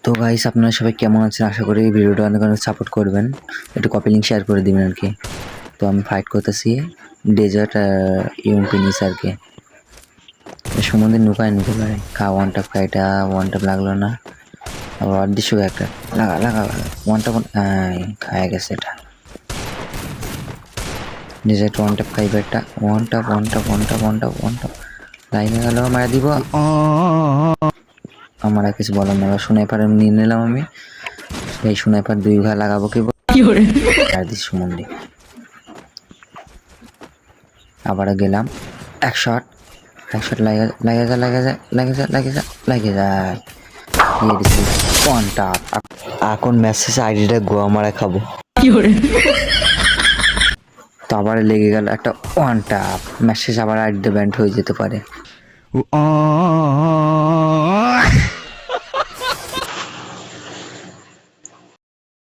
তো গাইস আপনারা সবাই কেমন আছেন? আশা করি এই ভিডিওটা অনেক অনেক সাপোর্ট করবেন, একটু কপি লিঙ্ক শেয়ার করে দিবেন আর কি। তো আমি ফাইট করতেছি ডেজার্ট ইউএমপি নিচে আর কি। এর সম্বন্ধে নুকায় নিতে পারে ওয়ান ট্যাপ খাইটা ওয়ান ট্যাপ লাগলো না, আবার দিশো একটা লাগা লাগা ওয়ান ট্যাপ খায় গেছে এটা। ডেজার্ট ওয়ান ট্যাপ খাইবে একটা one tap one tap one tap one tap one tap লাইনে গেল মারা দিব। আমার আর কিছু বলার না, স্নাইপার নিয়ে নিলাম আমি। এই স্নাইপার 2 ঘা লাগাবো কি আর দিস সম্বন্ধে আবার গেলাম এক শট লাগে লাগে যায় লাগে যায় লাগে যায় লাগে যায় লাগে যায় দিয়ে দিচ্ছি ওয়ান টাপ। এখন মেসেজ আইডিটা গোয়া মারা খাবো, তো আবার লেগে গেল একটা ওয়ান টাপ মেসেজ, আবার আইডিটা ব্যান্ড হয়ে যেতে পারে।